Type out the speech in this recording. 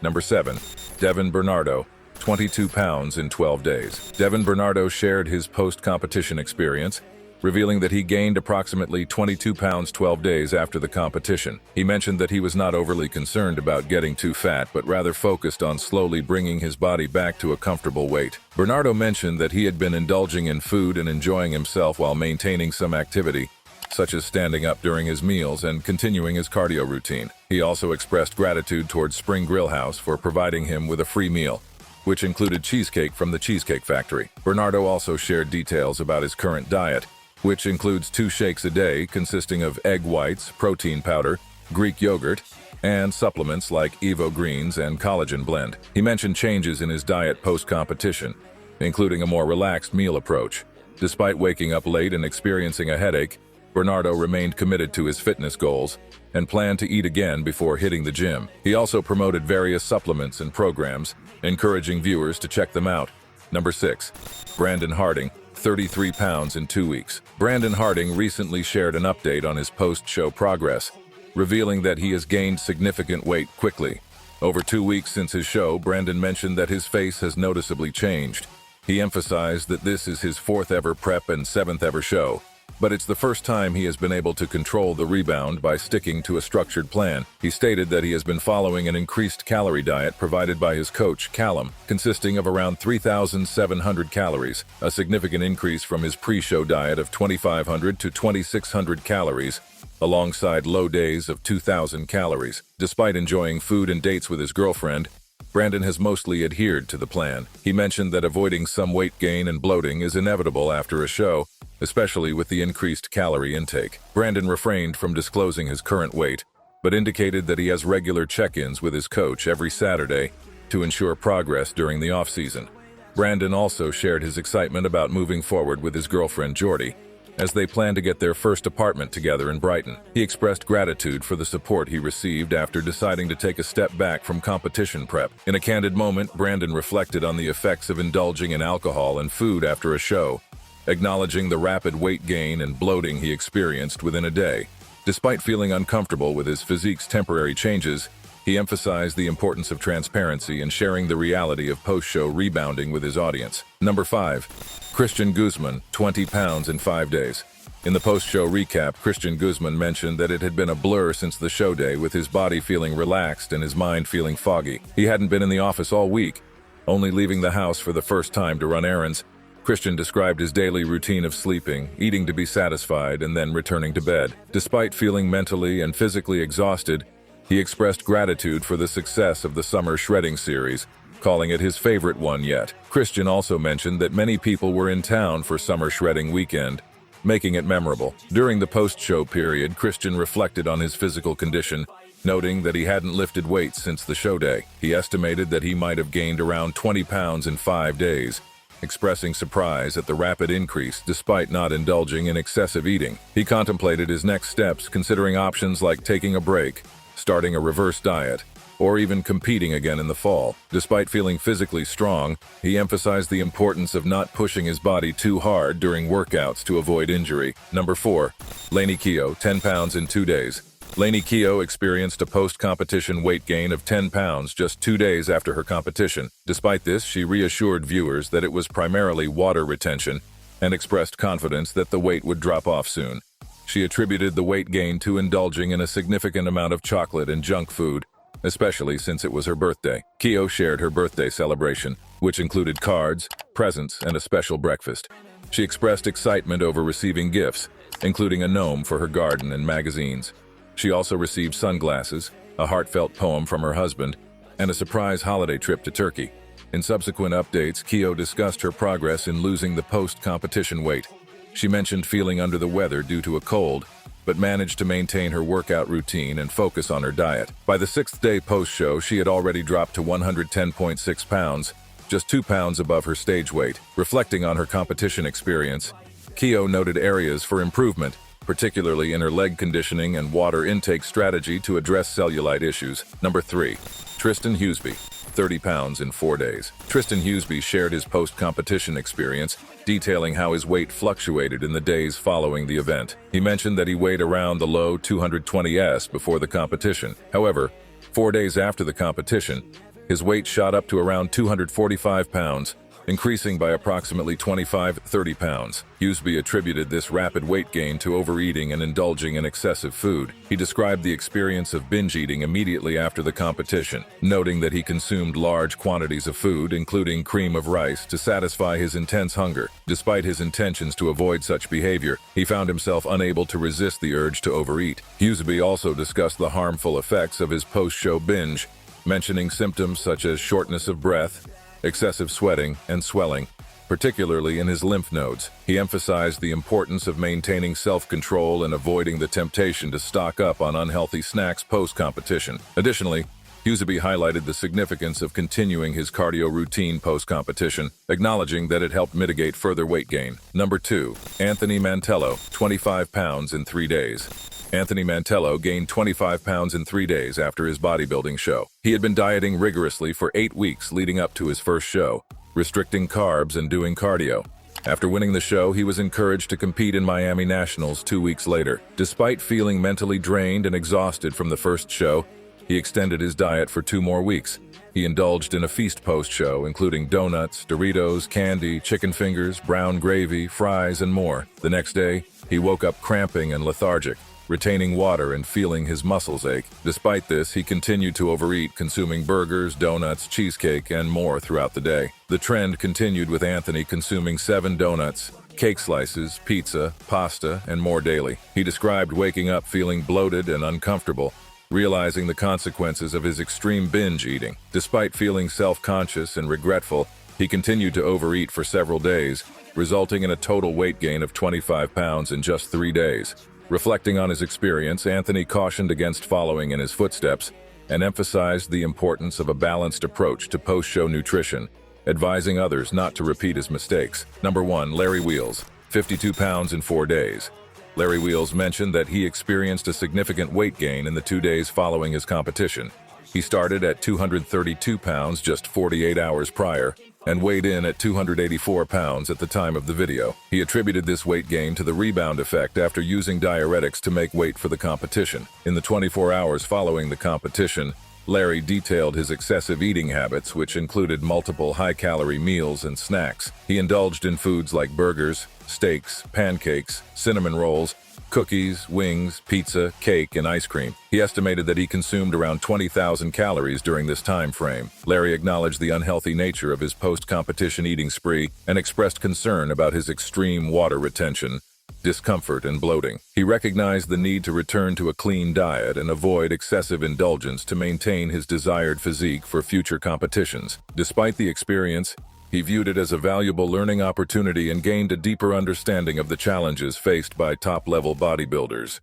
Number 7. Devon Bernardo, 22 pounds in 12 days. Devon Bernardo shared his post-competition experience, revealing that he gained approximately 22 pounds 12 days after the competition. He mentioned that he was not overly concerned about getting too fat, but rather focused on slowly bringing his body back to a comfortable weight. Bernardo mentioned that he had been indulging in food and enjoying himself while maintaining some activity, such as standing up during his meals and continuing his cardio routine. He also expressed gratitude towards Spring Grill House for providing him with a free meal, which included cheesecake from the Cheesecake Factory. Bernardo also shared details about his current diet, which includes 2 shakes a day consisting of egg whites, protein powder, Greek yogurt, and supplements like Evo Greens and collagen blend. He mentioned changes in his diet post-competition, including a more relaxed meal approach. Despite waking up late and experiencing a headache, Bernardo remained committed to his fitness goals and planned to eat again before hitting the gym. He also promoted various supplements and programs, encouraging viewers to check them out. Number 6. Brandon Harding, 33 pounds in 2 weeks. Brandon Harding recently shared an update on his post-show progress, revealing that he has gained significant weight quickly. Over 2 weeks since his show, Brandon mentioned that his face has noticeably changed. He emphasized that this is his 4th ever prep and 7th ever show, but it's the first time he has been able to control the rebound by sticking to a structured plan. He stated that he has been following an increased calorie diet provided by his coach, Callum, consisting of around 3,700 calories, a significant increase from his pre-show diet of 2,500 to 2,600 calories, alongside low days of 2,000 calories. Despite enjoying food and dates with his girlfriend, Brandon has mostly adhered to the plan. He mentioned that avoiding some weight gain and bloating is inevitable after a show, especially with the increased calorie intake. Brandon refrained from disclosing his current weight, but indicated that he has regular check-ins with his coach every Saturday to ensure progress during the off-season. Brandon also shared his excitement about moving forward with his girlfriend Jordy, as they plan to get their first apartment together in Brighton. He expressed gratitude for the support he received after deciding to take a step back from competition prep. In a candid moment, Brandon reflected on the effects of indulging in alcohol and food after a show, acknowledging the rapid weight gain and bloating he experienced within a day. Despite feeling uncomfortable with his physique's temporary changes, he emphasized the importance of transparency and sharing the reality of post-show rebounding with his audience. Number 5. Christian Guzman, 20 pounds in 5 days. In the post-show recap, Christian Guzman mentioned that it had been a blur since the show day, with his body feeling relaxed and his mind feeling foggy. He hadn't been in the office all week, only leaving the house for the first time to run errands. Christian described his daily routine of sleeping, eating to be satisfied, and then returning to bed. Despite feeling mentally and physically exhausted, he expressed gratitude for the success of the summer shredding series, calling it his favorite one yet. Christian also mentioned that many people were in town for summer shredding weekend, making it memorable. During the post-show period, Christian reflected on his physical condition, noting that he hadn't lifted weights since the show day. He estimated that he might have gained around 20 pounds in 5 days, expressing surprise at the rapid increase despite not indulging in excessive eating. He contemplated his next steps, considering options like taking a break, starting a reverse diet, or even competing again in the fall. Despite feeling physically strong, he emphasized the importance of not pushing his body too hard during workouts to avoid injury. Number 4. Lany Kio, 10 pounds in 2 days. Lany Kio experienced a post-competition weight gain of 10 pounds just 2 days after her competition. Despite this, she reassured viewers that it was primarily water retention and expressed confidence that the weight would drop off soon. She attributed the weight gain to indulging in a significant amount of chocolate and junk food, especially since it was her birthday. Kio shared her birthday celebration, which included cards, presents, and a special breakfast. She expressed excitement over receiving gifts, including a gnome for her garden and magazines. She also received sunglasses, a heartfelt poem from her husband, and a surprise holiday trip to Turkey. In subsequent updates, Kio discussed her progress in losing the post-competition weight. She mentioned feeling under the weather due to a cold, but managed to maintain her workout routine and focus on her diet. By the 6th day post-show, she had already dropped to 110.6 pounds, just 2 pounds above her stage weight. Reflecting on her competition experience, Kio noted areas for improvement, particularly in her leg conditioning and water intake strategy to address cellulite issues. Number 3. Tristan Husby, 30 pounds in 4 days. Tristan Husby shared his post-competition experience, detailing how his weight fluctuated in the days following the event. He mentioned that he weighed around the low 220s before the competition. However, 4 days after the competition, his weight shot up to around 245 pounds, increasing by approximately 25-30 pounds. Husby attributed this rapid weight gain to overeating and indulging in excessive food. He described the experience of binge eating immediately after the competition, noting that he consumed large quantities of food, including cream of rice, to satisfy his intense hunger. Despite his intentions to avoid such behavior, he found himself unable to resist the urge to overeat. Husby also discussed the harmful effects of his post-show binge, mentioning symptoms such as shortness of breath, excessive sweating, and swelling, particularly in his lymph nodes. He emphasized the importance of maintaining self-control and avoiding the temptation to stock up on unhealthy snacks post-competition. Additionally, Husby highlighted the significance of continuing his cardio routine post-competition, acknowledging that it helped mitigate further weight gain. Number 2. Anthony Mantello, 25 pounds in 3 days. Anthony Mantello gained 25 pounds in 3 days after his bodybuilding show. He had been dieting rigorously for 8 weeks leading up to his first show, restricting carbs and doing cardio. After winning the show, he was encouraged to compete in Miami Nationals 2 weeks later. Despite feeling mentally drained and exhausted from the first show, he extended his diet for 2 more weeks. He indulged in a feast post-show, including donuts, Doritos, candy, chicken fingers, brown gravy, fries, and more. The next day, he woke up cramping and lethargic, retaining water and feeling his muscles ache. Despite this, he continued to overeat, consuming burgers, donuts, cheesecake, and more throughout the day. The trend continued with Anthony consuming 7 donuts, cake slices, pizza, pasta, and more daily. He described waking up feeling bloated and uncomfortable, realizing the consequences of his extreme binge eating. Despite feeling self-conscious and regretful, he continued to overeat for several days, resulting in a total weight gain of 25 pounds in just 3 days. Reflecting on his experience, Anthony cautioned against following in his footsteps and emphasized the importance of a balanced approach to post-show nutrition, advising others not to repeat his mistakes. Number 1. Larry Wheels, 52 pounds in 4 days. Larry Wheels mentioned that he experienced a significant weight gain in the 2 days following his competition. He started at 232 pounds just 48 hours prior and weighed in at 284 pounds at the time of the video. He attributed this weight gain to the rebound effect after using diuretics to make weight for the competition. In the 24 hours following the competition, Larry detailed his excessive eating habits, which included multiple high-calorie meals and snacks. He indulged in foods like burgers, steaks, pancakes, cinnamon rolls, cookies, wings, pizza, cake, and ice cream. He estimated that he consumed around 20,000 calories during this time frame. Larry acknowledged the unhealthy nature of his post-competition eating spree and expressed concern about his extreme water retention, discomfort, and bloating. He recognized the need to return to a clean diet and avoid excessive indulgence to maintain his desired physique for future competitions. Despite the experience, he viewed it as a valuable learning opportunity and gained a deeper understanding of the challenges faced by top-level bodybuilders.